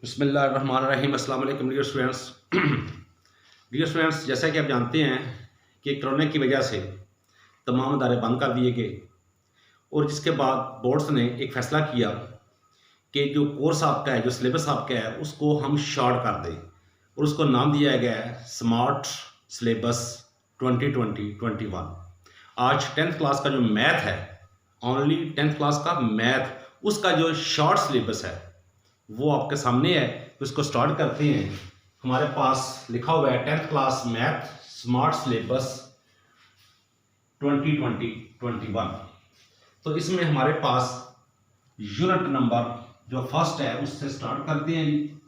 बिस्मिल्लाहिर्रहमानिर्रहीम। अस्सलाम वालेकुम डियर स्टूडेंट्स, जैसा कि आप जानते हैं कि कोरोना की वजह से तमाम इदारे बंद कर दिए गए और जिसके बाद बोर्ड्स ने एक फ़ैसला किया कि जो कोर्स आपका है, जो सिलेबस आपका है, उसको हम शॉर्ट कर दें और उसको नाम दिया गया है स्मार्ट सिलेबस 2020-21। आज 10th क्लास का जो मैथ है, ओनली 10th क्लास का मैथ, उसका जो शॉर्ट सिलेबस है वो आपके सामने है। तो इसको स्टार्ट करते हैं। हमारे पास लिखा हुआ है 10th class math smart syllabus 2020-21। तो इसमें हमारे पास यूनिट नंबर जो फर्स्ट है उससे स्टार्ट करते हैं।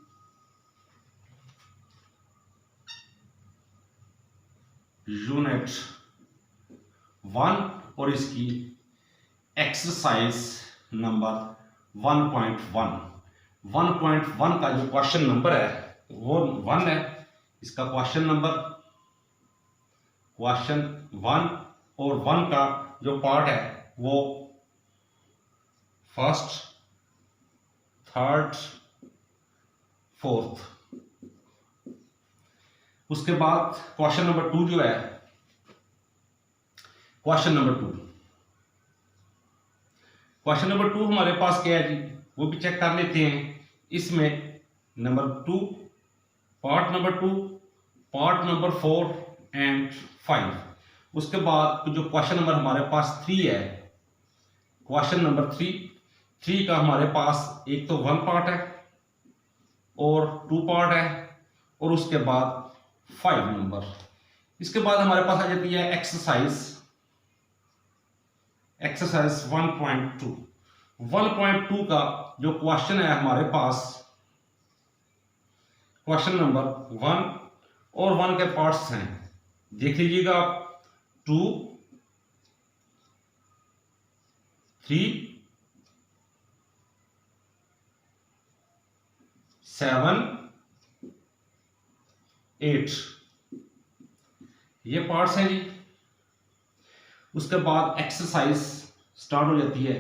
यूनिट 1 और इसकी एक्सरसाइज नंबर 1.1 का जो क्वेश्चन नंबर है वो 1 है। इसका क्वेश्चन नंबर क्वेश्चन 1 और 1 का जो पार्ट है वो फर्स्ट, थर्ड, फोर्थ। उसके बाद क्वेश्चन नंबर 2 जो है, क्वेश्चन नंबर 2 हमारे पास क्या है जी, वो भी चेक कर लेते हैं। इसमें number 2, part number 2, part number 4 and 5। उसके बाद जो क्वेश्चन नंबर हमारे पास 3 है, क्वेश्चन नंबर 3 का हमारे पास एक तो 1 पार्ट है और 2 पार्ट है और उसके बाद 5 नंबर। इसके बाद हमारे पास आ जाती है एक्सरसाइज 1.2 का जो क्वेश्चन है हमारे पास, क्वेश्चन नंबर 1 और 1 के पार्ट्स हैं, देख लीजिएगा आप। 2, 3, 7, 8 ये पार्ट्स हैं जी। उसके बाद एक्सरसाइज स्टार्ट हो जाती है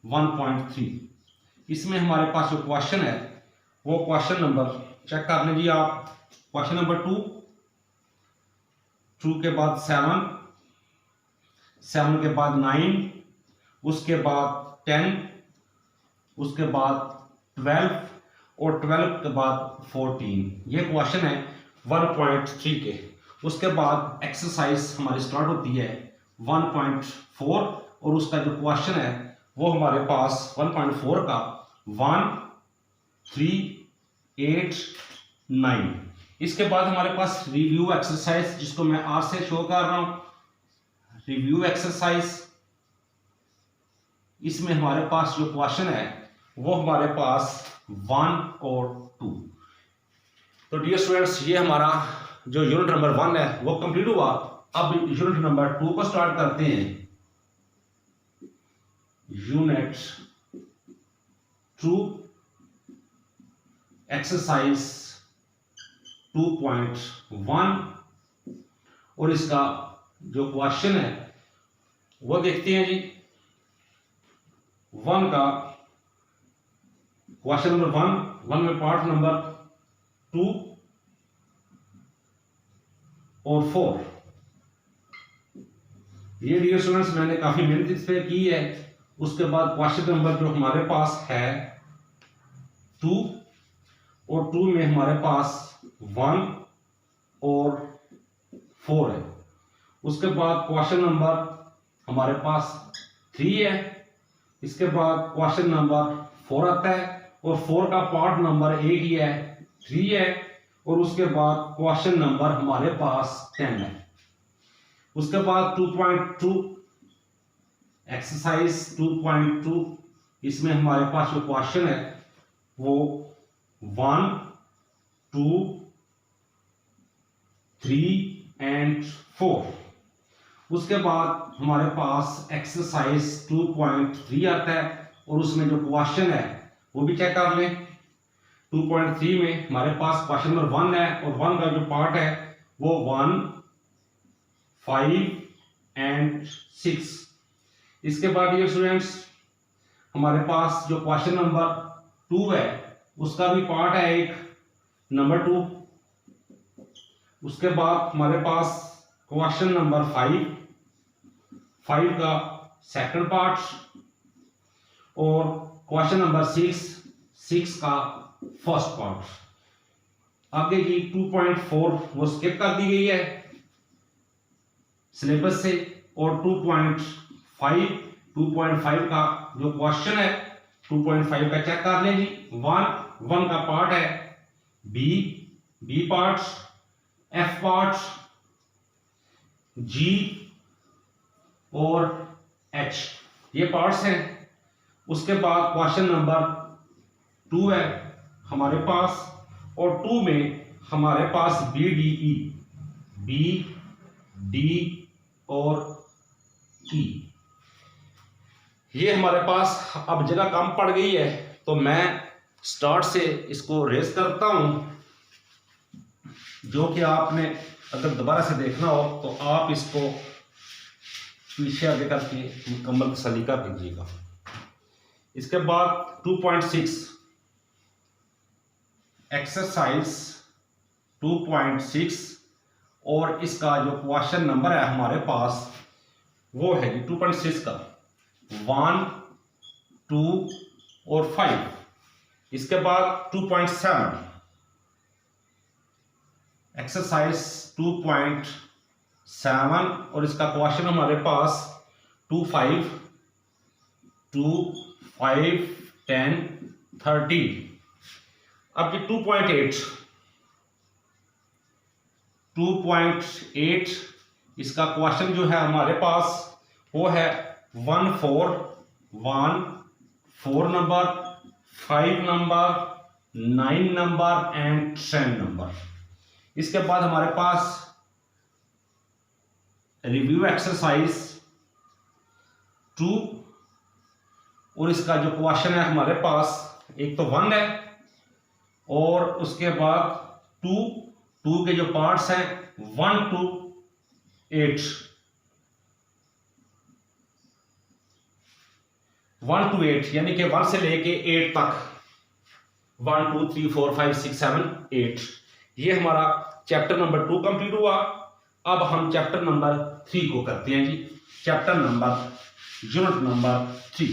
1.3। इसमें हमारे पास जो क्वेश्चन है वो क्वेश्चन नंबर चेक कर लीजिए आप। क्वेश्चन नंबर 2 के बाद 7 के बाद 9, उसके बाद 10, उसके बाद 12 और 12 के बाद 14। ये क्वेश्चन है 1.3 के। उसके बाद एक्सरसाइज हमारी स्टार्ट होती है 1.4 और उसका जो क्वेश्चन है वो हमारे पास 1.4 का 1, 3, 8, 9। इसके बाद हमारे पास रिव्यू एक्सरसाइज, जिसको मैं आर से शो कर रहा हूं, रिव्यू एक्सरसाइज। इसमें हमारे पास जो क्वेश्चन है वो हमारे पास 1 और 2। तो डियर स्टूडेंट्स, ये हमारा जो यूनिट नंबर 1 है वो कंप्लीट हुआ। अब यूनिट नंबर 2 को स्टार्ट करते हैं। यूनिट 2 एक्सरसाइज 2.1 और इसका जो क्वेश्चन है वो देखते हैं जी। 1 का क्वेश्चन नंबर 1 में पार्ट नंबर 2 और 4। ये डियर स्टूडेंट्स मैंने काफी मेहनत इस पे की है। उसके बाद क्वेश्चन नंबर जो हमारे पास है 2 और 2 में हमारे पास 1 और 4 है। उसके बाद क्वेश्चन नंबर हमारे पास 3 है। इसके बाद क्वेश्चन नंबर 4 आता है और 4 का पार्ट नंबर एक ही है, 3 है। और उसके बाद क्वेश्चन नंबर हमारे पास 10 है। उसके बाद 2.2 एक्सरसाइज 2.2, इसमें हमारे पास जो क्वेश्चन है वो 1, 2, 3 एंड 4। उसके बाद हमारे पास एक्सरसाइज 2.3 आता है और उसमें जो क्वेश्चन है वो भी चेक कर लें। 2.3 में हमारे पास क्वेश्चन नंबर 1 है और 1 का जो पार्ट है वो 1, 5 एंड 6। इसके बाद ये स्टूडेंट्स हमारे पास जो क्वेश्चन नंबर 2 है उसका भी पार्ट है एक नंबर 2। उसके बाद हमारे पास क्वेश्चन नंबर 5 का सेकंड पार्ट, और क्वेश्चन नंबर 6 का फर्स्ट पार्ट। आगे की 2.4 वो स्किप कर दी गई है सिलेबस से, और 2.5 का जो क्वेश्चन है 2.5 का चेक कर लें जी। 1 का पार्ट है बी पार्ट, एफ पार्ट, जी और एच, ये पार्ट्स हैं। उसके बाद क्वेश्चन नंबर 2 है हमारे पास, और 2 में हमारे पास बी डी और ई, ये हमारे पास अब जगह कम पड़ गई है, तो मैं स्टार्ट से इसको रेस करता हूं, जो कि आपने अगर दोबारा से देखना हो तो आप इसको पीछे आगे करके मुकम्मल सलीका कीजिएगा। इसके बाद 2.6 एक्सरसाइज 2.6, और इसका जो क्वेश्चन नंबर है हमारे पास वो है 2.6 का 1, 2 और 5। इसके बाद 2.7 एक्सरसाइज 2.7, और इसका क्वेश्चन हमारे पास 2, 5, 10, 30। अब ये 2.8 इसका क्वेश्चन जो है हमारे पास वो है 1, 4 number, 5 number, 9 number and 10 number. इसके बाद हमारे पास रिव्यू एक्सरसाइज 2, और इसका जो क्वेश्चन है हमारे पास एक तो 1 है, और उसके बाद 2 के जो पार्ट्स हैं 1 to 8, 1 to 8 यानी कि 1 से लेके 8 तक, 1, 2, 3, 4, 5, 6, 7, 8। ये हमारा चैप्टर नंबर 2 कंप्लीट हुआ। अब हम चैप्टर नंबर 3 को करते हैं जी। Chapter number unit number 3।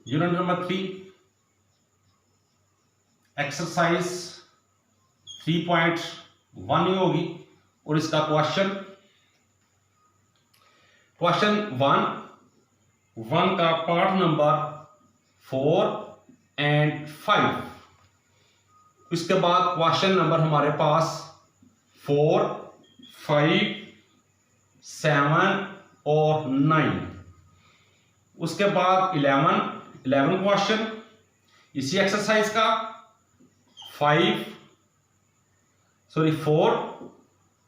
Unit number 3 exercise 3.1 होगी, और इसका क्वेश्चन 1 का पार्ट नंबर 4 एंड 5। इसके बाद क्वेश्चन नंबर हमारे पास 4, 5, 7 और 9। उसके बाद 11 क्वेश्चन इसी एक्सरसाइज का 4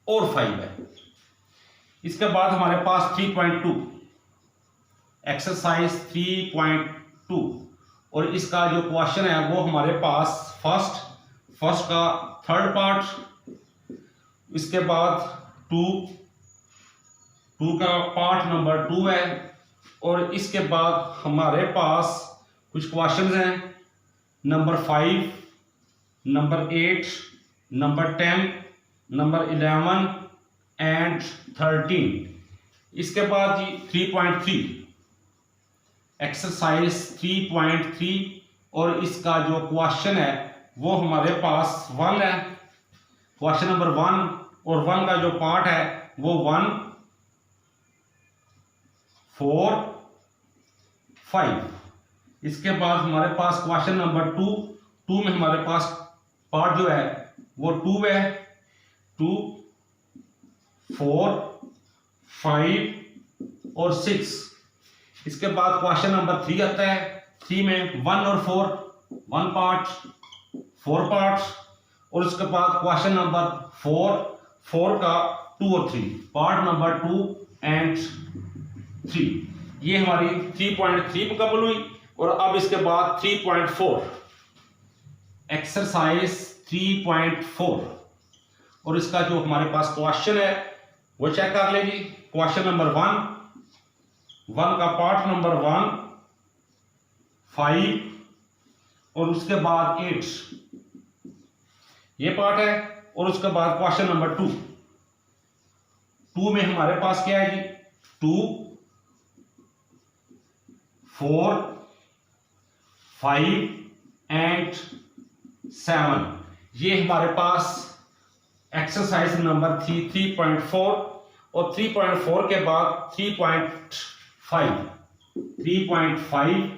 और 5 है। इसके बाद हमारे पास 3.2 एक्सरसाइज 3.2, और इसका जो क्वेश्चन है वो हमारे पास फर्स्ट का थर्ड पार्ट। इसके बाद 2 का पार्ट नंबर 2 है, और इसके बाद हमारे पास कुछ क्वेश्चंस हैं number 5, number 8, number 10, number 11 and 13। इसके बाद जी 3.3 एक्सरसाइज 3.3, और इसका जो क्वेश्चन है वो हमारे पास 1 है, क्वेश्चन नंबर 1, और 1 का जो पार्ट है वो 1, 4, 5। इसके बाद हमारे पास क्वेश्चन नंबर 2 में हमारे पास पार्ट जो है वो 2 है, 2, 4, 5 और 6। इसके बाद क्वेश्चन नंबर 3 आता है। 3 में 1 और 4 1 पार्ट, 4 पार्ट्स, और उसके बाद क्वेश्चन नंबर 4 का 2 और 3 पार्ट नंबर 2 एंड 3। ये हमारी 3.3 मुकम्मल हुई। और अब इसके बाद 3.4 एक्सरसाइज 3.4 और इसका जो हमारे पास क्वेश्चन है वो चेक कर ले जी। क्वेश्चन नंबर 1 का पार्ट नंबर 1 5 और उसके बाद 8 ये पार्ट है। और उसके बाद क्वेश्चन नंबर 2 में हमारे पास क्या है जी 2 4 5 एंड 7 ये हमारे पास एक्सरसाइज नंबर थी 3.4 और 3.4 के बाद 3.5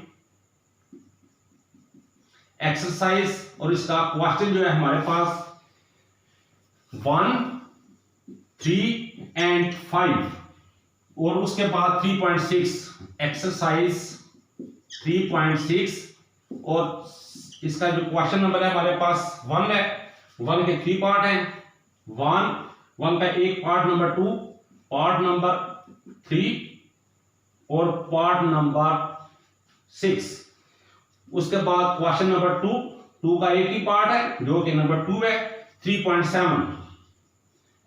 एक्सरसाइज और इसका क्वेश्चन जो है हमारे पास 1 3 एंड 5 और उसके बाद 3.6 एक्सरसाइज 3.6 और इसका जो क्वेश्चन नंबर है हमारे पास 1 है। 1 के 3 पार्ट हैं। 1 का एक पार्ट नंबर 2 पार्ट नंबर 3 और पार्ट नंबर 6। उसके बाद क्वेश्चन नंबर 2 का एक ही पार्ट है जो कि नंबर 2 है। 3.7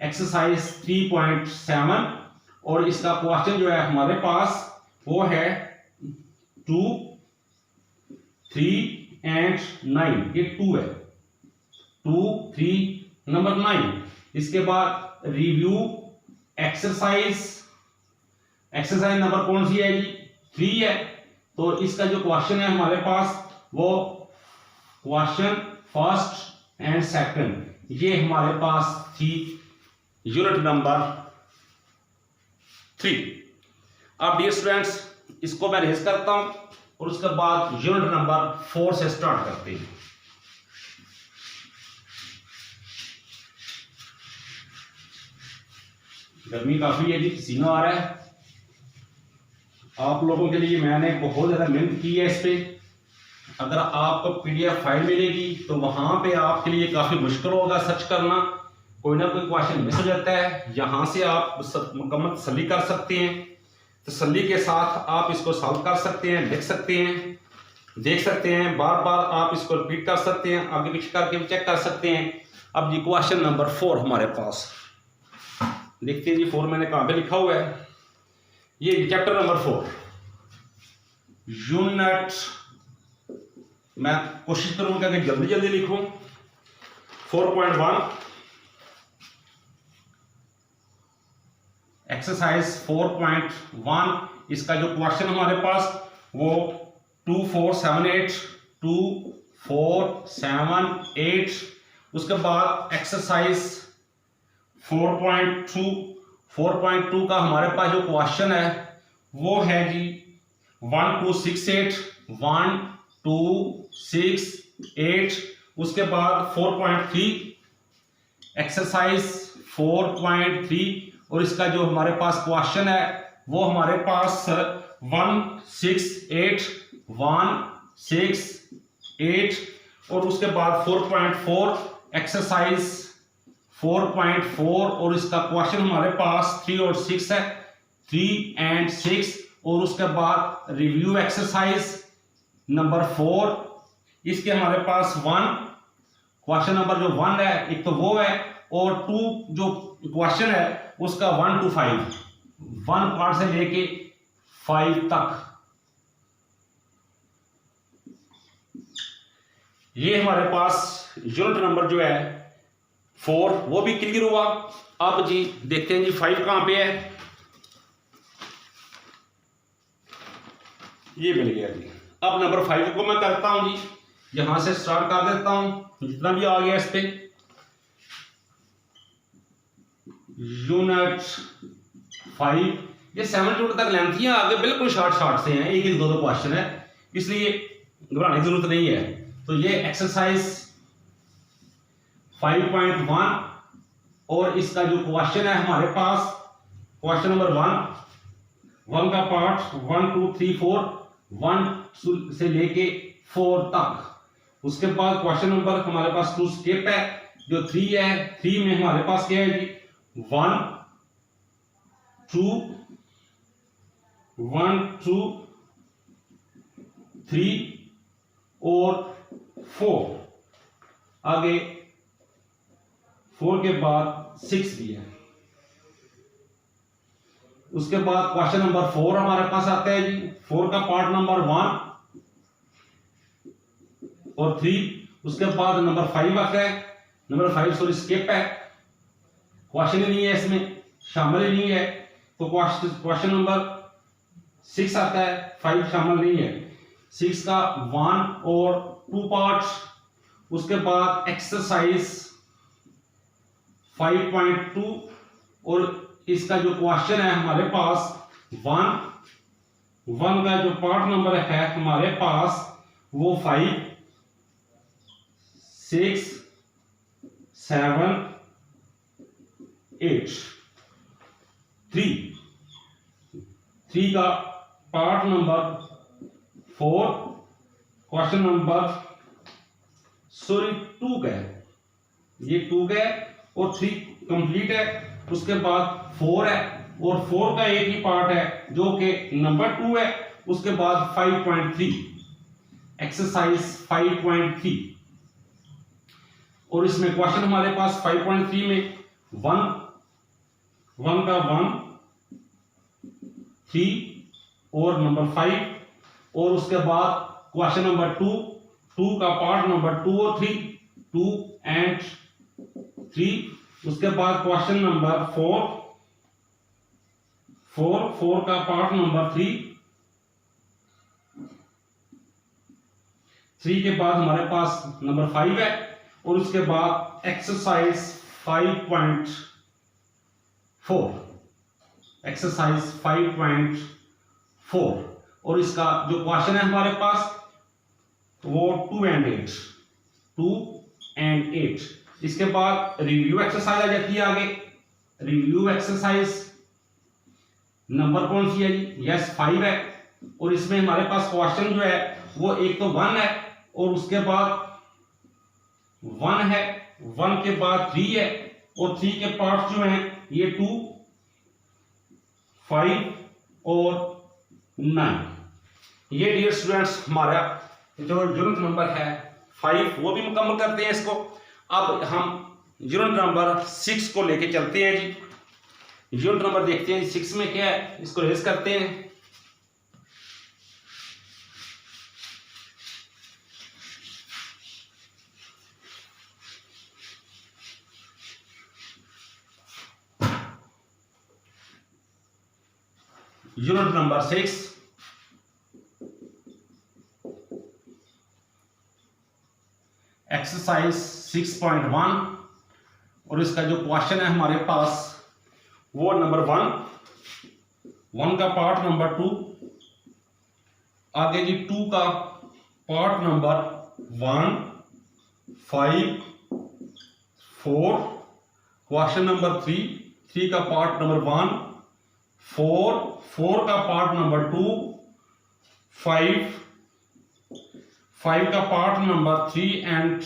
एक्सरसाइज 3.7 और इसका क्वेश्चन जो है हमारे पास वो है 2 3 एंड 9 ये 2 है 2 3 नंबर 9। इसके बाद रिव्यू एक्सरसाइज नंबर कौन सी है जी 3 है। तो इसका जो क्वेश्चन है हमारे पास वो क्वेश्चन फर्स्ट एंड सेकंड ये हमारे पास थी यूनिट नंबर 3। अब डियर स्टूडेंट्स इसको मैं रेज करता हूं और उसके बाद यूनिट नंबर 4 से स्टार्ट करते हैं। गर्मी काफी है जी पसीना आ रहा है। आप लोगों के लिए मैंने बहुत ज्यादा मेहनत की है इस पे। अगर आपको पीडीएफ फाइल मिलेगी तो वहां पे आपके लिए काफी मुश्किल होगा सर्च करना। कोई ना कोई क्वेश्चन मिस हो जाता है। यहां से आप मुकम्मल तसल्ली कर सकते हैं। तसल्ली के साथ आप इसको सॉल्व कर सकते हैं, लिख सकते हैं, देख सकते हैं, बार बार आप इसको रिपीट कर सकते हैं, आगे पीछे करके भी चेक कर सकते हैं। अब जी क्वेश्चन नंबर 4 हमारे पास देखते हैं जी 4 मैंने कहां पे लिखा हुआ है। ये चैप्टर नंबर 4 यूनिट मैं कोशिश करूंगा कि जल्दी जल्दी लिखूं। 4.1 एक्सरसाइज 4.1 इसका जो क्वेश्चन हमारे पास वो 2 4 7 8 2 4 7 8। उसके बाद एक्सरसाइज 4.2 का हमारे पास जो क्वेश्चन है वो है जी 1 2 6 8 1 2 6 8। उसके बाद 4.3 एक्सरसाइज 4.3 और इसका जो हमारे पास क्वेश्चन है वो हमारे पास 1 6 8 1 6 8 और उसके बाद 4.4 एक्सरसाइज 4.4 और इसका क्वेश्चन हमारे पास 3 और 6 है 3 एंड 6। और उसके बाद रिव्यू एक्सरसाइज नंबर 4 इसके हमारे पास 1 क्वेश्चन नंबर जो 1 है एक तो वो है और 2 जो क्वेश्चन है उसका 1 to 5 1 पार्ट से लेके 5 तक ये हमारे पास यूनिट नंबर जो है 4 वो भी क्लियर हुआ। अब जी देखते हैं जी 5 कहां पे है। ये मिल गया जी। अब नंबर 5 को मैं करता हूं जी यहां से स्टार्ट कर देता हूं जितना भी आ गया इस पे। यूनिट 5 ये 7 यूनिट तक लेंथ है। आगे बिल्कुल शॉर्ट से हैं, एक 2 क्वेश्चन है इसलिए घबराने की जरूरत नहीं है। तो ये एक्सरसाइज 5.1 और इसका जो क्वेश्चन है हमारे पास क्वेश्चन नंबर 1 का पार्ट 1 2 3 4 1 से लेके 4 तक। उसके बाद क्वेश्चन नंबर हमारे पास 2 स्किप है जो 3 है। 3 में हमारे पास क्या है जी 1 2 3 और 4 आगे 4 के बाद 6 भी है। उसके बाद क्वेश्चन नंबर 4 हमारे पास आता है जी। 4 का पार्ट नंबर 1 और 3। उसके बाद नंबर 5 आता है। नंबर 5 सॉरी स्किप है, क्वेश्चन ही नहीं है, इसमें शामिल ही नहीं है। तो क्वेश्चन नंबर 6 आता है, 5 शामिल नहीं है। 6 का 1 और 2 पार्ट्स। उसके बाद एक्सरसाइज 5.2 और इसका जो क्वेश्चन है हमारे पास 1 का जो पार्ट नंबर है हमारे पास वो 5, 6, 7, 8। 3 का पार्ट नंबर 4 क्वेश्चन नंबर 2 का है, ये 2 का है और 3 कंप्लीट है। उसके बाद 4 है और 4 का एक ही पार्ट है जो कि नंबर 2 है। उसके बाद 5.3 एक्सरसाइज 5.3 और इसमें क्वेश्चन हमारे पास 5.3 में 1 का 1, 3 और नंबर 5 और उसके बाद क्वेश्चन नंबर 2 का पार्ट नंबर 2 और 3, 2 एंड 3। उसके बाद क्वेश्चन नंबर 4 का पार्ट नंबर 3 के बाद हमारे पास नंबर 5 है और उसके बाद एक्सरसाइज 5.4 और इसका जो क्वेश्चन है हमारे पास वो 2 एंड 8। इसके बाद रिव्यू एक्सरसाइज आ जाती है आगे। रिव्यू एक्सरसाइज नंबर कौन सी है जी? यस 5 है और इसमें हमारे पास क्वेश्चन जो है वो एक तो 1 है और उसके बाद 1 है, 1 के बाद 3 है और 3 के पार्ट्स जो हैं ये 2, 5 और 9। ये डियर स्टूडेंट्स हमारा जो यूनिट नंबर है 5 वो भी मुकम्मल करते हैं इसको। अब हम यूनिट नंबर 6 को लेके चलते हैं जी। यूनिट नंबर देखते हैं 6 में क्या है, इसको रेज करते हैं। यूनिट नंबर 6 एक्सरसाइज 6.1 और इसका जो क्वेश्चन है हमारे पास वो नंबर 1 का पार्ट नंबर 2, आगे जी 2 का पार्ट नंबर 1, 5, 4, क्वेश्चन नंबर 3 का पार्ट नंबर 1, 4 का पार्ट नंबर 2, 5 का पार्ट नंबर 3 एंड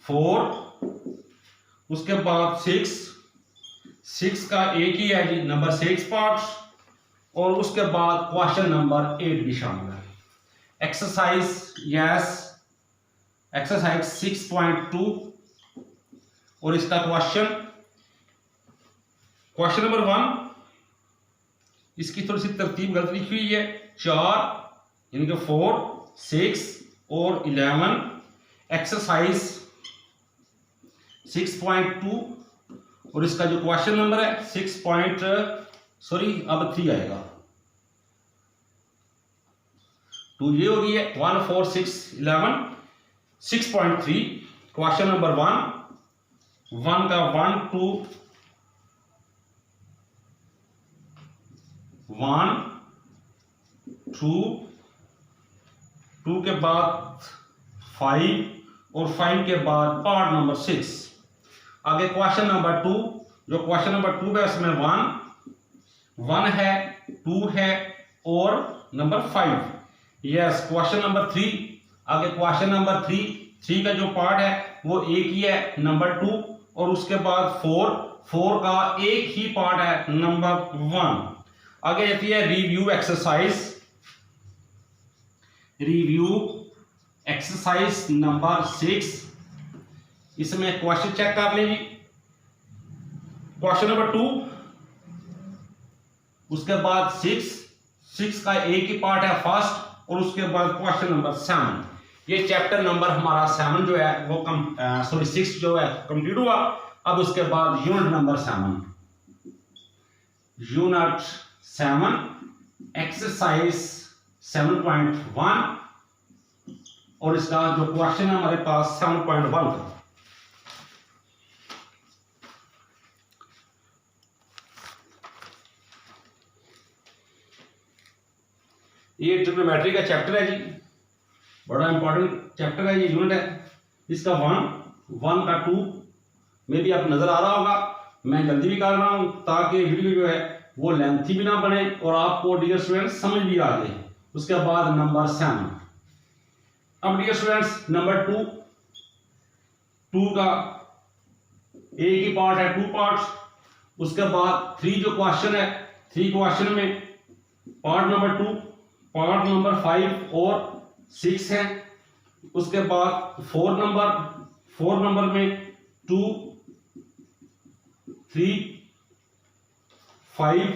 4। उसके बाद 6 का एक ही है जी, नंबर 6 पार्ट्स और उसके बाद क्वेश्चन नंबर 8 भी शामिल है। एक्सरसाइज 6.2 और इसका क्वेश्चन नंबर 1, इसकी थोड़ी सी तरतीब गलत लिखी हुई है। 4 यानी कि 4, 6 और 11। एक्सरसाइज 6.2 और इसका जो क्वेश्चन नंबर है 3 आएगा। 2 ये हो गई है 1, 4, 6, 11। 6.3 क्वेश्चन नंबर 1 का 1, 2, 1, 2 के बाद 5 और 5 के बाद पार्ट नंबर 6। आगे क्वेश्चन नंबर 2, जो क्वेश्चन नंबर 2 है उसमें 1 है, 2 है और नंबर 5। यस क्वेश्चन नंबर 3, आगे क्वेश्चन नंबर 3 का जो पार्ट है वो एक ही है, नंबर 2 और उसके बाद 4 का एक ही पार्ट है, नंबर 1। आगे जाती है रिव्यू एक्सरसाइज नंबर 6, इसमें क्वेश्चन चेक कर लेंगे। क्वेश्चन नंबर 2, उसके बाद 6 का एक ही पार्ट है फर्स्ट, और उसके बाद क्वेश्चन नंबर 7। ये चैप्टर नंबर हमारा 7 जो है वो 6 जो है कंप्लीट हुआ। अब उसके बाद यूनिट नंबर 7 एक्सरसाइज 7.1, और इसका जो क्वेश्चन है हमारे पास 7.1 का। ये ट्रिग्नोमेट्री का चैप्टर है जी, बड़ा इंपॉर्टेंट चैप्टर है, ये यूनिट है। इसका 1 का 2 में भी आप नजर आ रहा होगा। मैं जल्दी भी कर रहा हूं ताकि वीडियो जो है वो लेंथी भी ना बने और आपको डियर स्टूडेंट्स समझ भी आ जाए। उसके बाद नंबर 7। अब डियर स्टूडेंट्स नंबर 2 का एक ही पार्ट है, 2 पार्ट्स। उसके बाद 3 जो क्वेश्चन है, 3 क्वेश्चन में पार्ट नंबर 2, पार्ट नंबर 5 और 6 है। उसके बाद 4 नंबर में 2, 3, 5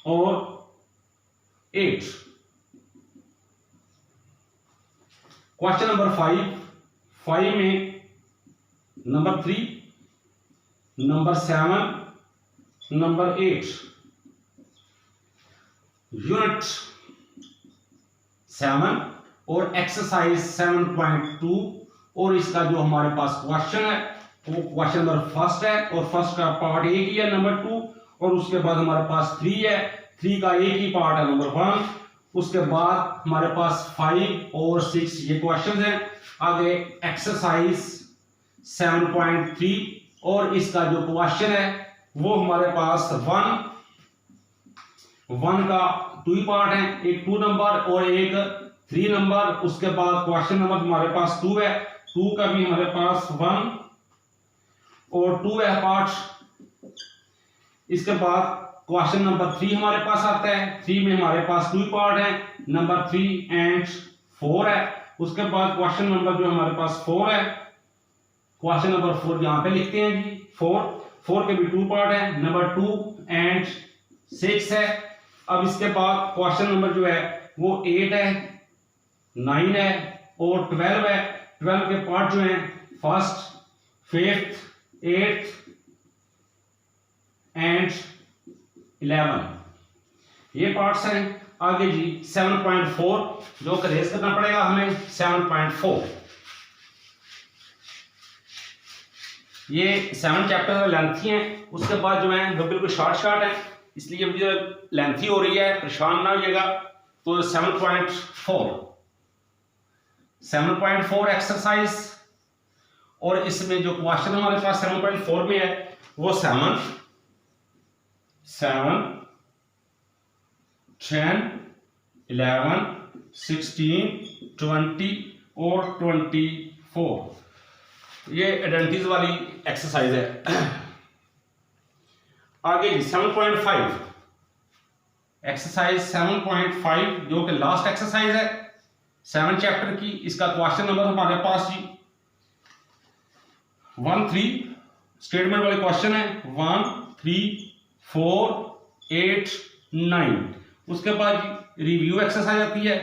और 8। क्वेश्चन नंबर 5 में नंबर 3, नंबर 7, नंबर 8। यूनिट 7 और एक्सरसाइज 7.2, और इसका जो हमारे पास क्वेश्चन है वो क्वेश्चन नंबर फर्स्ट है, और फर्स्ट का पार्ट एक ही है नंबर 2, और उसके बाद हमारे पास 3 है, 3 का एक ही पार्ट है नंबर 1। उसके बाद हमारे पास 5 और 6 ये क्वेश्चन है। आगे एक्सरसाइज 7.3, और इसका जो क्वेश्चन है वो हमारे पास 1 का 2 पार्ट है, एक 2 नंबर और एक 3 नंबर। उसके बाद क्वेश्चन नंबर हमारे पास 2 है, 2 का भी हमारे पास 1 और 2 है पार्ट। इसके बाद क्वेश्चन नंबर 3 हमारे पास आता है, 3 में हमारे पास 2 पार्ट है, नंबर 3 एंड 4 है। उसके बाद क्वेश्चन नंबर जो हमारे पास 4 है, क्वेश्चन नंबर 4 यहां पे लिखते हैं जी, 4 के भी 2 पार्ट है, नंबर 2 एंड 6 है। अब इसके बाद क्वेश्चन नंबर जो है वो 8 है, 9 है और 12 है। 12 के पार्ट जो हैं फर्स्ट, 5th, 8th एंड 11, ये पार्ट्स हैं। आगे जी 7.4 जो रेस करना पड़ेगा हमें। 7.4 ये 7 चैप्टर लेंथी हैं, उसके बाद जो है वो बिल्कुल शॉर्ट है, इसलिए वीडियो लेंथी हो रही है, परेशान ना होइएगा। तो 7.4 एक्सरसाइज, और इसमें जो क्वेश्चन हमारे पास 7.4 में है वो 7, 10, 11, 16, 20 और 24, ये आइडेंटिटीज वाली एक्सरसाइज है। आगे 7.5 एक्सरसाइज 7.5 जो कि लास्ट एक्सरसाइज है 7 चैप्टर की। इसका क्वेश्चन नंबर हमारे पास जी 1, 3 स्टेटमेंट वाले क्वेश्चन है, 1, 3, 4, 8, 9। उसके बाद रिव्यू एक्सरसाइज आती है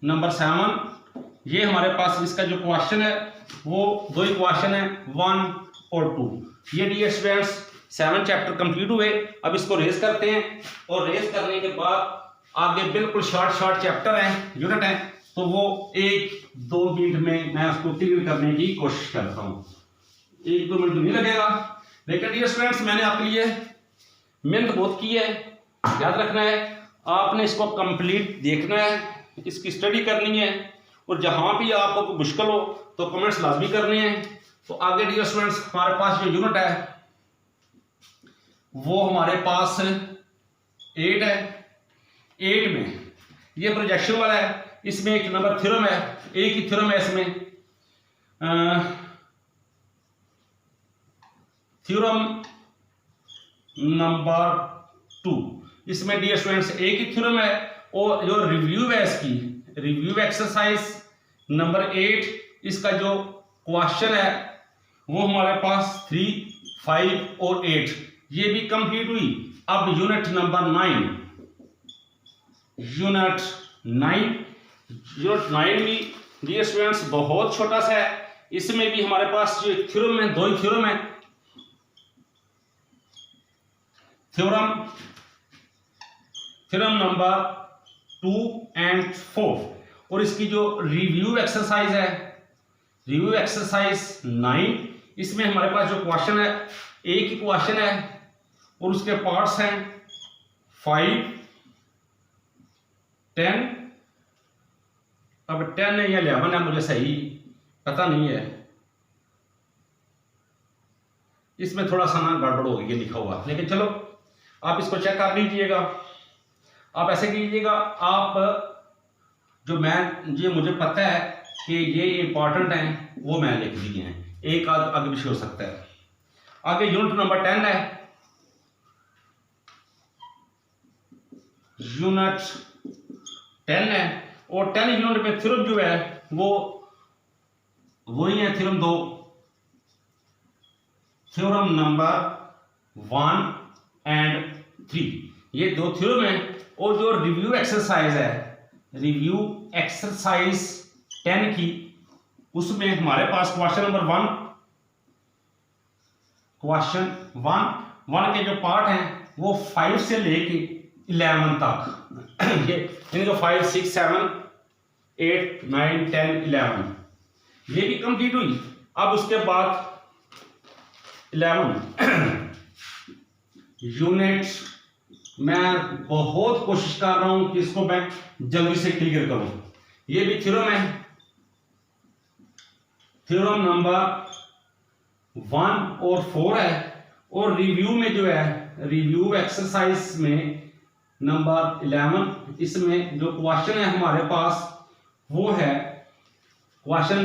नंबर 7। ये हमारे पास इसका जो क्वेश्चन है वो 2 ही क्वेश्चन है, 1 और 2। ये डियर स्टूडेंट्स 7 चैप्टर कंप्लीट हुए। अब इसको रेस करते हैं, और रेस करने के बाद आगे बिल्कुल शॉर्ट चैप्टर है, यूनिट है, तो वो 1-2 मिनट में मैं उसको क्लियर करने की कोशिश करता हूँ। 1-2 मिनट नहीं लगेगा, लेकिन डियर स्टूडेंट्स मैंने आपके लिए मेहनत बहुत की है। याद रखना है, आपने इसको कंप्लीट देखना है, इसकी स्टडी करनी है, और जहां भी आपको कोई मुश्किल हो तो कमेंट्स लाजमी करने हैं। तो आगे डियर स्टूडेंट्स हमारे पास जो यूनिट है वो हमारे पास 8 है। 8 में ये प्रोजेक्शन वाला है, इसमें एक नंबर थ्योरम है, एक ही थ्योरम है इसमें, थ्योरम नंबर 2। इसमें डियर स्टूडेंट्स एक ही थ्योरम है, और जो रिव्यू है इसकी रिव्यू एक्सरसाइज नंबर 8, इसका जो क्वेश्चन है वो हमारे पास 3, 5 और 8 ये भी कंप्लीट हुई। अब यूनिट नंबर 9, यूनिट 9 भी डियर स्टूडेंट्स बहुत छोटा सा है। इसमें भी हमारे पास जो थ्योरम है, 2 ही थ्योरम है, थ्योरम नंबर 2 एंड 4। और इसकी जो रिव्यू एक्सरसाइज है, रिव्यू एक्सरसाइज 9, इसमें हमारे पास जो क्वेश्चन है एक ही क्वेश्चन है और उसके पार्ट्स हैं 5, 10, अब 10 है या 11 है मुझे सही पता नहीं है, इसमें थोड़ा सा ना गड़बड़ हो गई लिखा हुआ, लेकिन चलो आप इसको चेक कर लीजिएगा। आप ऐसे कीजिएगा, आप जो मैं ये मुझे पता है कि ये इंपॉर्टेंट हैं वो मैं लिख दिए हैं, एक आगे विषय हो सकता है। आगे यूनिट नंबर 10 है, यूनिट 10 है और 10 यूनिट में थ्योरम जो है वो वही है थ्योरम 2, थ्योरम नंबर 1 एंड 3, ये 2 थ्योरम है। और जो रिव्यू एक्सरसाइज है, रिव्यू एक्सरसाइज 10 की, उसमें हमारे पास क्वेश्चन नंबर 1, क्वेश्चन 1 के जो पार्ट हैं वो 5 से लेके 11 तक ये इनको 5, 6, 7, 8, 9, 10, 11 ये भी कंप्लीट हुई। अब उसके बाद 11 यूनिट, मैं बहुत कोशिश कर रहा हूं कि इसको मैं जल्दी से क्लियर करूं। ये भी थ्योरम है, थ्योरम नंबर 1 और 4 है। और रिव्यू में जो है, रिव्यू एक्सरसाइज में नंबर 11, इसमें जो क्वेश्चन है हमारे पास वो है क्वेश्चन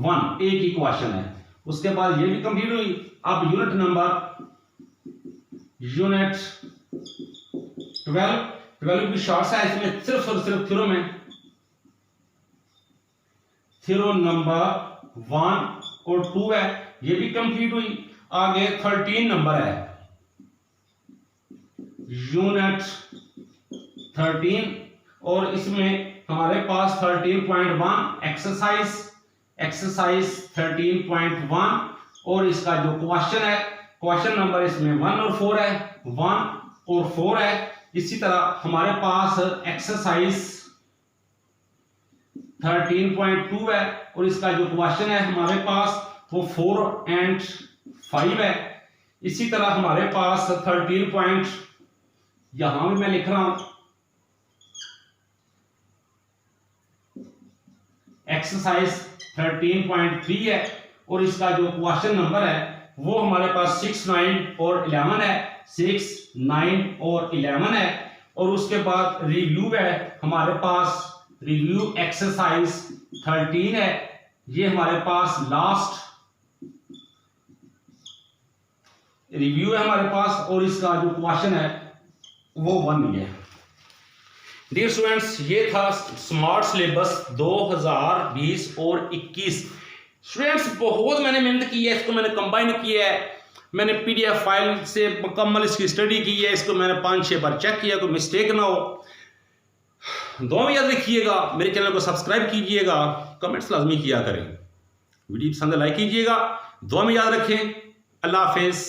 1, एक ही क्वेश्चन है। उसके बाद ये भी कंप्लीट हुई। अब यूनिट नंबर, यूनिट 12 भी शॉर्ट है, इसमें सिर्फ और सिर्फ थ्योरम है, थ्योरम नंबर 1 और 2 है, ये भी कंप्लीट हुई। आगे 13 नंबर है, यूनिट 13, और इसमें हमारे पास 13.1 एक्सरसाइज 13.1 और इसका जो क्वेश्चन है, क्वेश्चन नंबर इसमें 1 और 4 है, 1 और 4 है। इसी तरह हमारे पास एक्सरसाइज 13.2 है और इसका जो क्वेश्चन है हमारे पास वो 4 एंड 5 है। इसी तरह हमारे पास 13 यहां भी मैं लिख रहा हूं, एक्सरसाइज 13.3 है और इसका जो क्वेश्चन नंबर है वो हमारे पास 6, 9 और 11 है, 6, 9 और 11 है। और उसके बाद रिव्यू है हमारे पास, रिव्यू एक्सरसाइज 13 है, ये हमारे पास लास्ट रिव्यू है हमारे पास और इसका जो क्वेश्चन है वो 1 है। डियर स्टूडेंट्स, ये था स्मार्ट सिलेबस 2020 और 21। स्टूडेंट्स बहुत मैंने मेहनत की है, इसको मैंने कंबाइन किया है, मैंने पीडीएफ फाइल से मुकम्मल इसकी स्टडी की है, इसको मैंने 5-6 बार चेक किया, कोई मिस्टेक ना हो। दुआ में याद रखिएगा, मेरे चैनल को सब्सक्राइब कीजिएगा, कमेंट्स लाजमी किया करें, वीडियो पसंद लाइक कीजिएगा, दुआ में याद रखें। अल्लाह हाफिज़।